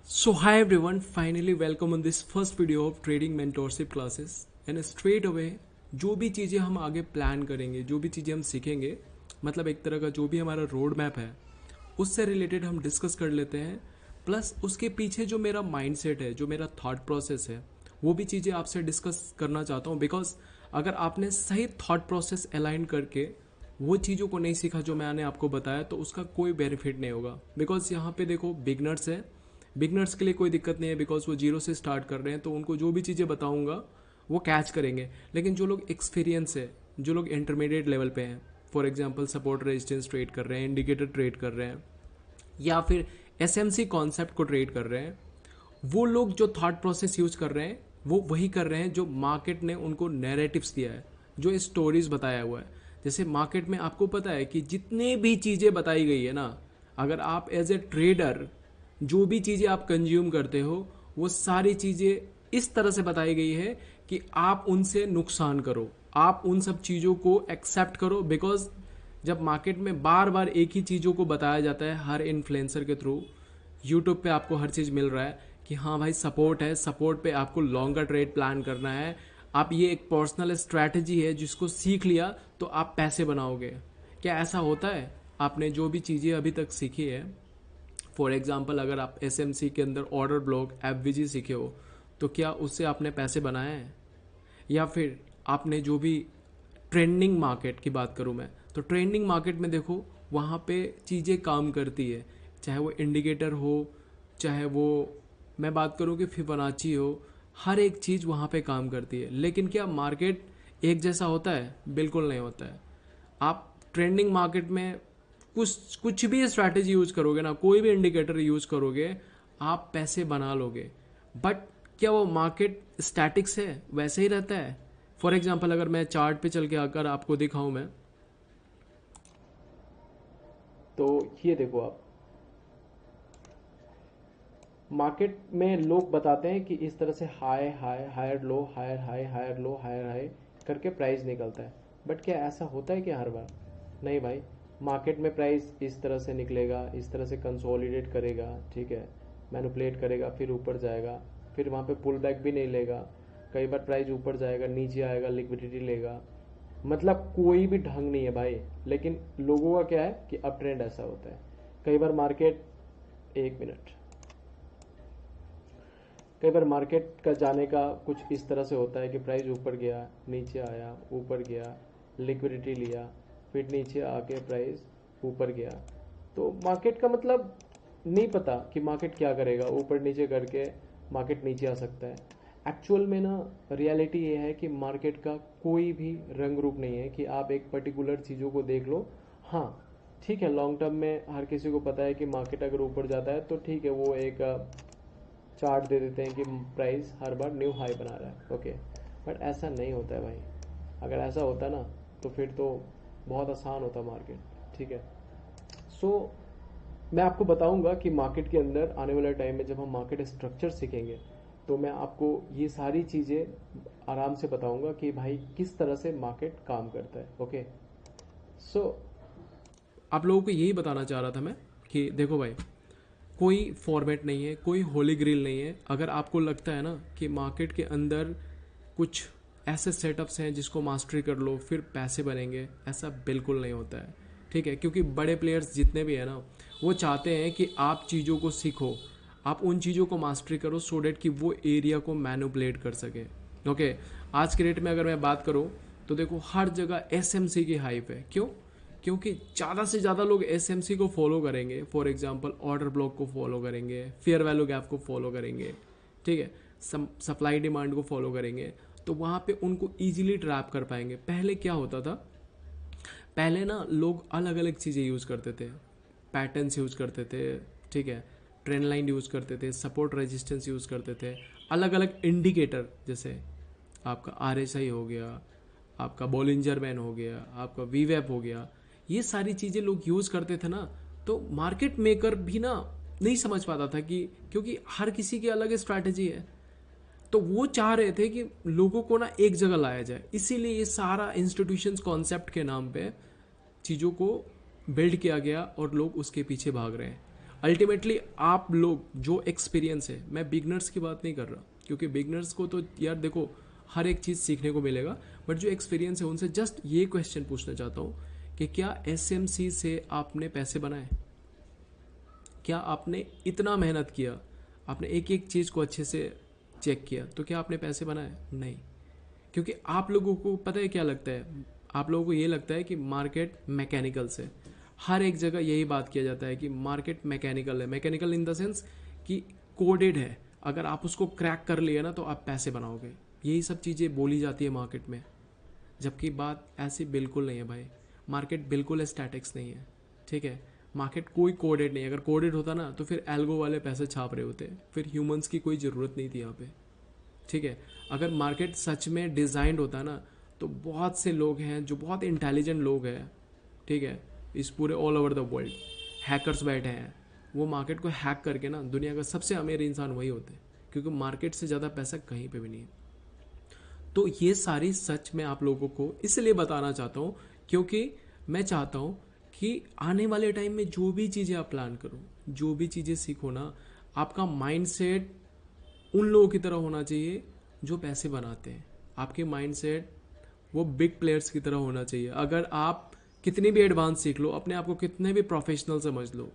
So hi everyone, finally welcome on this first video of trading mentorship classes and straight away जो भी चीज़ें हम आगे plan करेंगे, जो भी चीज़ें हम सीखेंगे, मतलब एक तरह का जो भी हमारा रोड मैप है उससे रिलेटेड हम डिस्कस कर लेते हैं। प्लस उसके पीछे जो मेरा माइंडसेट है, जो मेरा थॉट प्रोसेस है, वो भी चीज़ें आपसे डिस्कस करना चाहता हूँ। बिकॉज अगर आपने सही थॉट प्रोसेस अलाइन करके वो चीज़ों को नहीं सीखा जो मैंने आपको बताया तो उसका कोई बेनिफिट नहीं होगा। बिकॉज यहाँ पे देखो बिगनर्स है, बिगनर्स के लिए कोई दिक्कत नहीं है बिकॉज वो जीरो से स्टार्ट कर रहे हैं, तो उनको जो भी चीज़ें बताऊंगा वो कैच करेंगे। लेकिन जो लोग एक्सपीरियंस है, जो लोग इंटरमीडिएट लेवल पे हैं, for example support resistance trade कर रहे हैं, इंडिकेटर ट्रेड कर रहे हैं, या फिर एसएमसी कॉन्सेप्ट को ट्रेड कर रहे हैं, वो लोग जो थॉट प्रोसेस यूज कर रहे हैं वो वही कर रहे हैं जो मार्केट ने उनको नैरेटिव्स दिया है, जो स्टोरीज बताया हुआ है। जैसे मार्केट में आपको पता है कि जितने भी चीज़ें बताई गई है ना, अगर आप एज ए ट्रेडर जो भी चीज़ें आप कंज्यूम करते हो वो सारी चीज़ें इस तरह से बताई गई है कि आप उनसे नुकसान करो, आप उन सब चीज़ों को एक्सेप्ट करो। बिकॉज जब मार्केट में बार बार एक ही चीज़ों को बताया जाता है हर इन्फ्लुएंसर के थ्रू, यूट्यूब पे आपको हर चीज़ मिल रहा है कि हाँ भाई सपोर्ट है, सपोर्ट पे आपको लॉन्गर ट्रेड प्लान करना है, आप ये एक पर्सनल स्ट्रैटेजी है जिसको सीख लिया तो आप पैसे बनाओगे। क्या ऐसा होता है? आपने जो भी चीज़ें अभी तक सीखी है, फॉर एग्जाम्पल अगर आप एसएमसी के अंदर ऑर्डर ब्लॉक एफवीजी सीखे हो, तो क्या उससे आपने पैसे बनाए हैं? या फिर आपने जो भी ट्रेंडिंग मार्केट की बात करूं मैं, तो ट्रेंडिंग मार्केट में देखो वहाँ पे चीज़ें काम करती है, चाहे वो इंडिकेटर हो, चाहे वो मैं बात करूं कि फिबोनाची हो, हर एक चीज़ वहाँ पे काम करती है। लेकिन क्या मार्केट एक जैसा होता है? बिल्कुल नहीं होता है। आप ट्रेंडिंग मार्केट में कुछ कुछ भी स्ट्रैटेजी यूज करोगे ना, कोई भी इंडिकेटर यूज करोगे, आप पैसे बना लोगे। बट क्या वो मार्केट स्टैटिक्स है? वैसे ही रहता है। फॉर एग्जाम्पल अगर मैं चार्ट पे चल के आकर आपको दिखाऊं मैं, तो ये देखो आप, मार्केट में लोग बताते हैं कि इस तरह से high high higher low, higher high higher low, higher high करके प्राइस निकलता है। बट क्या ऐसा होता है कि हर बार? नहीं भाई। मार्केट में प्राइस इस तरह से निकलेगा, इस तरह से कंसोलिडेट करेगा, ठीक है, मैनिपुलेट करेगा, फिर ऊपर जाएगा, फिर वहाँ पे पुल बैक भी नहीं लेगा। कई बार प्राइस ऊपर जाएगा, नीचे आएगा, लिक्विडिटी लेगा। मतलब कोई भी ढंग नहीं है भाई। लेकिन लोगों का क्या है कि अप ट्रेंड ऐसा होता है। कई बार मार्केट, एक मिनट, कई बार मार्केट का जाने का कुछ इस तरह से होता है कि प्राइस ऊपर गया, नीचे आया, ऊपर गया, लिक्विडिटी लिया, फिर नीचे आके प्राइस ऊपर गया। तो मार्केट का मतलब नहीं पता कि मार्केट क्या करेगा, ऊपर नीचे करके मार्केट नीचे आ सकता है। एक्चुअल में ना रियलिटी ये है कि मार्केट का कोई भी रंग रूप नहीं है कि आप एक पर्टिकुलर चीज़ों को देख लो। हाँ ठीक है, लॉन्ग टर्म में हर किसी को पता है कि मार्केट अगर ऊपर जाता है तो ठीक है, वो एक चार्ट दे देते हैं कि प्राइस हर बार न्यू हाई बना रहा है, ओके। बट ऐसा नहीं होता है भाई। अगर ऐसा होता ना तो फिर तो बहुत आसान होता मार्केट, ठीक है। सो मैं आपको बताऊंगा कि मार्केट के अंदर आने वाले टाइम में जब हम मार्केट स्ट्रक्चर सीखेंगे तो मैं आपको ये सारी चीज़ें आराम से बताऊंगा कि भाई किस तरह से मार्केट काम करता है, ओके। सो आप लोगों को यही बताना चाह रहा था मैं कि देखो भाई, कोई फॉर्मेट नहीं है, कोई होली ग्रिल नहीं है। अगर आपको लगता है ना कि मार्केट के अंदर कुछ ऐसे सेटअप्स हैं जिसको मास्टरी कर लो फिर पैसे बनेंगे, ऐसा बिल्कुल नहीं होता है, ठीक है। क्योंकि बड़े प्लेयर्स जितने भी हैं ना, वो चाहते हैं कि आप चीज़ों को सीखो, आप उन चीज़ों को मास्टरी करो सो डेट कि वो एरिया को मैनुपुलेट कर सके, ओके। आज के रेट में अगर मैं बात करूँ तो देखो हर जगह एसएमसी की हाइप है। क्यों? क्योंकि ज़्यादा से ज़्यादा लोग एसएमसी को फॉलो करेंगे, फॉर एग्जांपल ऑर्डर ब्लॉक को फॉलो करेंगे, फेयर वैल्यू गैप को फॉलो करेंगे, ठीक है, सप्लाई डिमांड को फॉलो करेंगे, तो वहाँ पे उनको इजीली ट्रैप कर पाएंगे। पहले क्या होता था? पहले ना लोग अलग अलग चीज़ें यूज़ करते थे, पैटर्न्स यूज़ करते थे, ठीक है, ट्रेंड लाइन यूज़ करते थे, सपोर्ट रेजिस्टेंस यूज़ करते थे, अलग अलग इंडिकेटर, जैसे आपका आरएसआई हो गया, आपका बॉलिंजर बैन हो गया, आपका वीवैप हो गया, ये सारी चीज़ें लोग यूज़ करते थे ना। तो मार्केट मेकर भी ना नहीं समझ पाता था कि, क्योंकि हर किसी की अलग स्ट्रैटेजी है, तो वो चाह रहे थे कि लोगों को ना एक जगह लाया जाए। इसीलिए ये सारा इंस्टीट्यूशंस कॉन्सेप्ट के नाम पे चीज़ों को बिल्ड किया गया और लोग उसके पीछे भाग रहे हैं। अल्टीमेटली आप लोग जो एक्सपीरियंस है, मैं बिगनर्स की बात नहीं कर रहा, क्योंकि बिगनर्स को तो यार देखो हर एक चीज़ सीखने को मिलेगा, बट जो एक्सपीरियंस है उनसे जस्ट ये क्वेश्चन पूछना चाहता हूँ कि क्या एसएमसी से आपने पैसे बनाए? क्या आपने इतना मेहनत किया, आपने एक एक चीज़ को अच्छे से चेक किया, तो क्या आपने पैसे बनाए? नहीं। क्योंकि आप लोगों को पता है क्या लगता है, आप लोगों को ये लगता है कि मार्केट मैकेनिकल से, हर एक जगह यही बात किया जाता है कि मार्केट मैकेनिकल है। मैकेनिकल इन द सेंस कि कोडेड है, अगर आप उसको क्रैक कर लिए ना तो आप पैसे बनाओगे, यही सब चीज़ें बोली जाती है मार्केट में। जबकि बात ऐसी बिल्कुल नहीं है भाई, मार्केट बिल्कुल स्टैटिक्स नहीं है, ठीक है। मार्केट कोई कोडेड नहीं है, अगर कोडेड होता ना तो फिर एल्गो वाले पैसे छाप रहे होते, फिर ह्यूमंस की कोई ज़रूरत नहीं थी यहाँ पे, ठीक है। अगर मार्केट सच में डिज़ाइंड होता ना तो बहुत से लोग हैं जो बहुत इंटेलिजेंट लोग हैं, ठीक है, इस पूरे all over the world hackers बैठे हैं, वो मार्केट को हैक करके ना दुनिया का सबसे अमीर इंसान वही होते हैं, क्योंकि मार्केट से ज़्यादा पैसा कहीं पे भी नहीं है। तो ये सारी सच मैं आप लोगों को इसलिए बताना चाहता हूँ क्योंकि मैं चाहता हूँ कि आने वाले टाइम में जो भी चीज़ें आप प्लान करो, जो भी चीज़ें सीखो ना, आपका माइंडसेट उन लोगों की तरह होना चाहिए जो पैसे बनाते हैं। आपके माइंडसेट वो बिग प्लेयर्स की तरह होना चाहिए। अगर आप कितनी भी एडवांस सीख लो, अपने आप को कितने भी प्रोफेशनल समझ लो,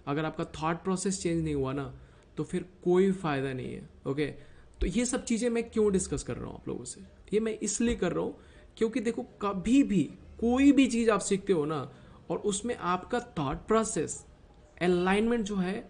अगर आपका थॉट प्रोसेस चेंज नहीं हुआ ना तो फिर कोई फ़ायदा नहीं है। ओके, तो ये सब चीज़ें मैं क्यों डिस्कस कर रहा हूँ आप लोगों से, ये मैं इसलिए कर रहा हूँ क्योंकि देखो कभी भी कोई भी चीज़ आप सीखते हो ना और उसमें आपका थॉट प्रोसेस अलाइनमेंट जो है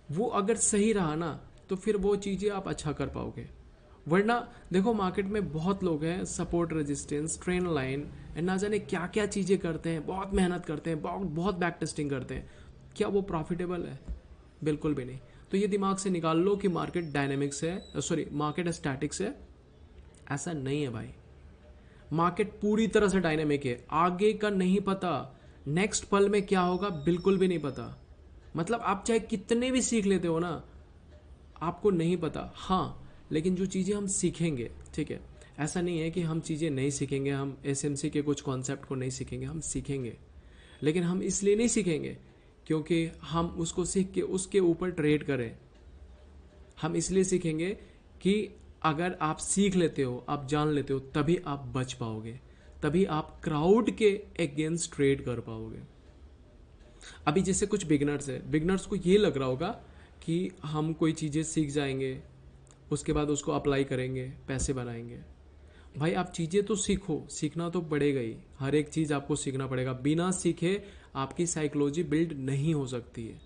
वो अगर सही रहा ना तो फिर वो चीज़ें आप अच्छा कर पाओगे। वरना देखो मार्केट में बहुत लोग हैं, support resistance, train line and ना जाने क्या क्या चीज़ें करते हैं, बहुत मेहनत करते हैं, बहुत बैक टेस्टिंग करते हैं, क्या वो प्रॉफिटेबल है? बिल्कुल भी नहीं। तो ये दिमाग से निकाल लो कि मार्केट डायनेमिक्स है, सॉरी मार्केट स्टैटिक्स है, ऐसा नहीं है भाई। मार्केट पूरी तरह से डायनेमिक है, आगे का नहीं पता, नेक्स्ट पल में क्या होगा बिल्कुल भी नहीं पता। मतलब आप चाहे कितने भी सीख लेते हो ना, आपको नहीं पता। हाँ, लेकिन जो चीज़ें हम सीखेंगे, ठीक है, ऐसा नहीं है कि हम चीज़ें नहीं सीखेंगे, हम एसएमसी के कुछ कॉन्सेप्ट को नहीं सीखेंगे, हम सीखेंगे, लेकिन हम इसलिए नहीं सीखेंगे क्योंकि हम उसको सीख के उसके ऊपर ट्रेड करें। हम इसलिए सीखेंगे कि अगर आप सीख लेते हो, आप जान लेते हो, तभी आप बच पाओगे, तभी आप क्राउड के अगेंस्ट ट्रेड कर पाओगे। अभी जैसे कुछ बिगनर्स है, बिगनर्स को ये लग रहा होगा कि हम कोई चीज़ें सीख जाएंगे, उसके बाद उसको अप्लाई करेंगे, पैसे बनाएंगे। भाई आप चीज़ें तो सीखो, सीखना तो पड़ेगा ही, हर एक चीज़ आपको सीखना पड़ेगा। बिना सीखे आपकी साइकोलॉजी बिल्ड नहीं हो सकती है।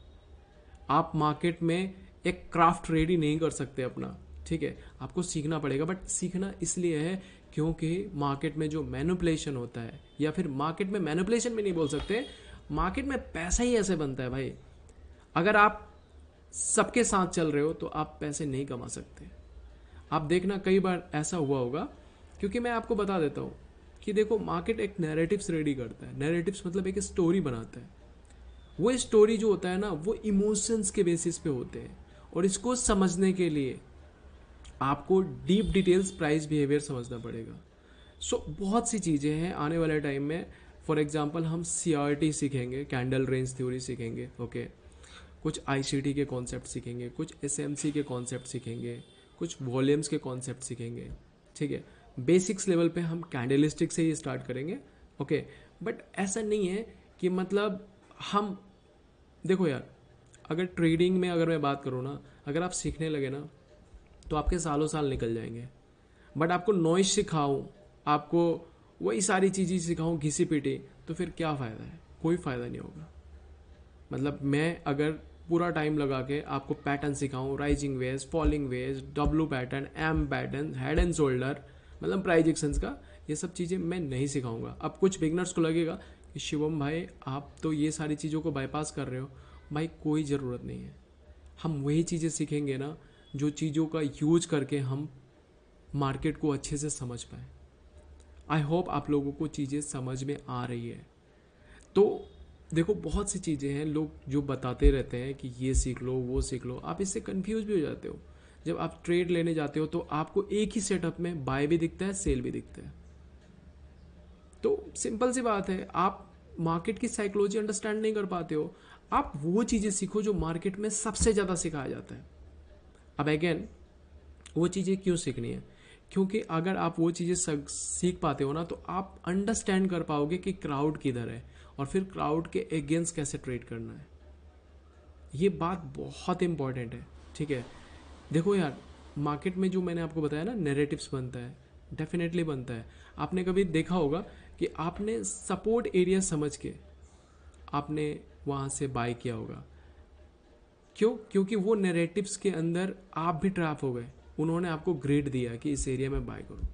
आप मार्केट में एक क्राफ्ट रेडी नहीं कर सकते अपना, ठीक है, आपको सीखना पड़ेगा। बट सीखना इसलिए है क्योंकि मार्केट में जो मैनिपुलेशन होता है, या फिर मार्केट में मैनिपुलेशन भी नहीं बोल सकते, मार्केट में पैसा ही ऐसे बनता है भाई। अगर आप सबके साथ चल रहे हो तो आप पैसे नहीं कमा सकते। आप देखना कई बार ऐसा हुआ होगा, क्योंकि मैं आपको बता देता हूँ कि देखो मार्केट एक नैरेटिव्स रेडी करता है। नैरेटिव्स मतलब एक स्टोरी बनाता है। वो स्टोरी जो होता है ना वो इमोशंस के बेसिस पे होते हैं, और इसको समझने के लिए आपको डीप डिटेल्स प्राइस बिहेवियर समझना पड़ेगा। सो बहुत सी चीज़ें हैं आने वाले टाइम में। फॉर एग्जांपल हम CRT सीखेंगे, कैंडल रेंज थ्योरी सीखेंगे, ओके, कुछ ICT के कॉन्सेप्ट सीखेंगे, कुछ SMC के कॉन्सेप्ट सीखेंगे, कुछ वॉल्यूम्स के कॉन्सेप्ट सीखेंगे, ठीक है। बेसिक्स लेवल पे हम कैंडलिस्टिक से ही स्टार्ट करेंगे, ओके। बट ऐसा नहीं है कि मतलब हम, देखो यार, अगर ट्रेडिंग में अगर मैं बात करूँ ना, अगर आप सीखने लगे ना तो आपके सालों साल निकल जाएंगे। बट आपको नॉइज सिखाऊं, आपको वही सारी चीज़ें सिखाऊं घिसी पीटी, तो फिर क्या फ़ायदा है? कोई फ़ायदा नहीं होगा। मतलब मैं अगर पूरा टाइम लगा के आपको पैटर्न सिखाऊं, rising wedge, falling wedge, W pattern, M pattern, head and shoulder, मतलब प्राइजेक्शंस का, ये सब चीज़ें मैं नहीं सिखाऊंगा। अब कुछ बिगनर्स को लगेगा कि शिवम भाई आप तो ये सारी चीज़ों को बाईपास कर रहे हो। भाई कोई ज़रूरत नहीं है, हम वही चीज़ें सीखेंगे ना जो चीज़ों का यूज करके हम मार्केट को अच्छे से समझ पाए। आई होप आप लोगों को चीज़ें समझ में आ रही है। तो देखो बहुत सी चीज़ें हैं, लोग जो बताते रहते हैं कि ये सीख लो, वो सीख लो, आप इससे कंफ्यूज भी हो जाते हो। जब आप ट्रेड लेने जाते हो तो आपको एक ही सेटअप में बाय भी दिखता है, सेल भी दिखता है। तो सिंपल सी बात है, आप मार्केट की साइकोलॉजी अंडरस्टैंड नहीं कर पाते हो। आप वो चीज़ें सीखो जो मार्केट में सबसे ज़्यादा सिखाया जाता है। अब अगेन वो चीज़ें क्यों सीखनी है? क्योंकि अगर आप वो चीज़ें सीख पाते हो ना, तो आप अंडरस्टैंड कर पाओगे कि क्राउड किधर है और फिर क्राउड के अगेंस्ट कैसे ट्रेड करना है। ये बात बहुत इंपॉर्टेंट है, ठीक है। देखो यार, मार्केट में जो मैंने आपको बताया ना, नैरेटिव्स बनता है, डेफिनेटली बनता है। आपने कभी देखा होगा कि आपने सपोर्ट एरिया समझ के आपने वहाँ से बाय किया होगा। क्यों? क्योंकि वो नैरेटिव्स के अंदर आप भी ट्रैप हो गए। उन्होंने आपको ग्रेड दिया कि इस एरिया में बाय करो।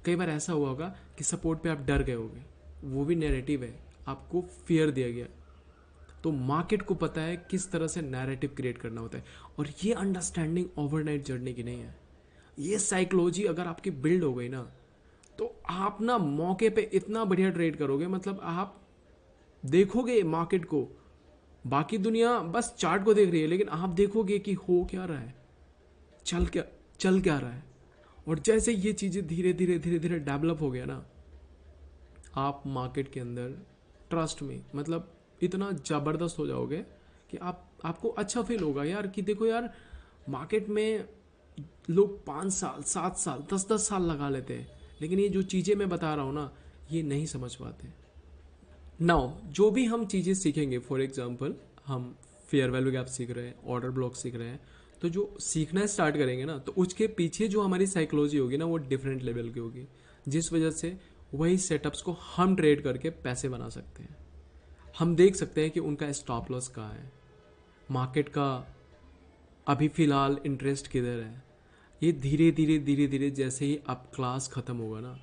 कई बार ऐसा हुआ होगा कि सपोर्ट पे आप डर गए होगे, वो भी नैरेटिव है, आपको फियर दिया गया। तो मार्केट को पता है किस तरह से नैरेटिव क्रिएट करना होता है, और ये अंडरस्टैंडिंग ओवरनाइट जर्नी की नहीं है। ये साइकोलॉजी अगर आपकी बिल्ड हो गई ना, तो आप ना मौके पे इतना बढ़िया ट्रेड करोगे। मतलब आप देखोगे मार्केट को, बाकी दुनिया बस चार्ट को देख रही है, लेकिन आप देखोगे कि हो क्या रहा है, चल क्या रहा है। और जैसे ये चीज़ें धीरे धीरे धीरे धीरे डेवलप हो गया ना, आप मार्केट के अंदर ट्रस्ट में मतलब इतना ज़बरदस्त हो जाओगे कि आपको अच्छा फील होगा यार, कि देखो यार, मार्केट में लोग 5 साल 7 साल 10 10 साल लगा लेते हैं, लेकिन ये जो चीज़ें मैं बता रहा हूँ ना, ये नहीं समझ पाते। नाउ जो भी हम चीज़ें सीखेंगे, फॉर एग्जांपल हम फेयर वैल्यू गैप सीख रहे हैं, ऑर्डर ब्लॉक सीख रहे हैं, तो जो सीखना स्टार्ट करेंगे ना, तो उसके पीछे जो हमारी साइकोलॉजी होगी ना, वो डिफरेंट लेवल की होगी, जिस वजह से वही सेटअप्स को हम ट्रेड करके पैसे बना सकते हैं। हम देख सकते हैं कि उनका स्टॉप लॉस कहाँ है, मार्केट का अभी फ़िलहाल इंटरेस्ट किधर है। ये धीरे धीरे धीरे धीरे जैसे ही अब क्लास ख़त्म होगा ना,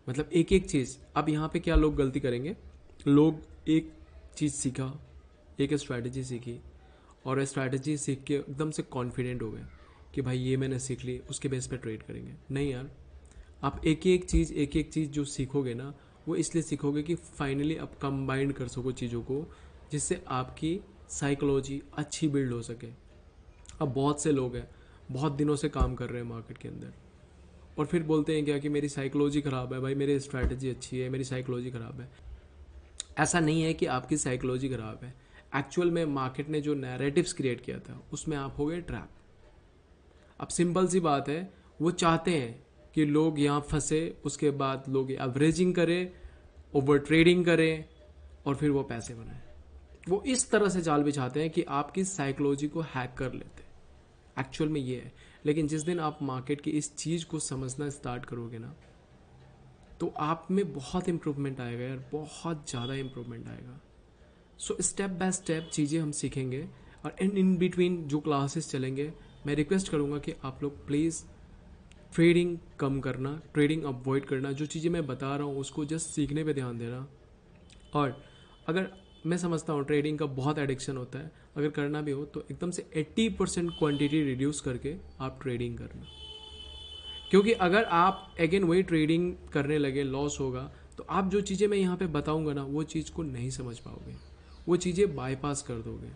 मतलब एक एक चीज़, अब यहाँ पे क्या लोग गलती करेंगे, लोग एक चीज़ सीखा, एक स्ट्रैटेजी सीखी, और स्ट्रैटेजी सीख के एकदम से कॉन्फिडेंट हो गए कि भाई ये मैंने सीख ली, उसके बेस पे ट्रेड करेंगे। नहीं यार, आप एक एक चीज़ जो सीखोगे ना, वो इसलिए सीखोगे कि फाइनली आप कंबाइंड कर सको चीज़ों को, जिससे आपकी साइकोलॉजी अच्छी बिल्ड हो सके। अब बहुत से लोग हैं, बहुत दिनों से काम कर रहे हैं मार्केट के अंदर, और फिर बोलते हैं क्या कि मेरी साइकोलॉजी ख़राब है। भाई मेरी स्ट्रैटेजी अच्छी है, मेरी साइकोलॉजी ख़राब है। ऐसा नहीं है कि आपकी साइकोलॉजी ख़राब है, एक्चुअल में मार्केट ने जो नैरेटिव्स क्रिएट किया था उसमें आप हो गए ट्रैप। अब सिंपल सी बात है, वो चाहते हैं कि लोग यहाँ फंसे, उसके बाद लोग एवरेजिंग करें, ओवर ट्रेडिंग करें, और फिर वो पैसे बनाएं। वो इस तरह से जाल बिछाते हैं कि आपकी साइकोलॉजी को हैक कर लेते हैं। एक्चुअल में ये है। लेकिन जिस दिन आप मार्केट की इस चीज़ को समझना स्टार्ट करोगे ना, तो आप में बहुत इंप्रूवमेंट आएगा यार, बहुत ज़्यादा इंप्रूवमेंट आएगा। सो स्टेप बाय स्टेप चीज़ें हम सीखेंगे, और इन बिटवीन जो क्लासेस चलेंगे, मैं रिक्वेस्ट करूँगा कि आप लोग प्लीज़ ट्रेडिंग कम करना, ट्रेडिंग अवॉइड करना। जो चीज़ें मैं बता रहा हूँ उसको जस्ट सीखने पे ध्यान देना। और अगर मैं समझता हूँ ट्रेडिंग का बहुत एडिक्शन होता है, अगर करना भी हो तो एकदम से 80% क्वांटिटी रिड्यूस करके आप ट्रेडिंग करना। क्योंकि अगर आप अगेन वही ट्रेडिंग करने लगे, लॉस होगा, तो आप जो चीज़ें मैं यहाँ पे बताऊँगा ना, वो चीज़ को नहीं समझ पाओगे, वो चीज़ें बाईपास कर दोगे।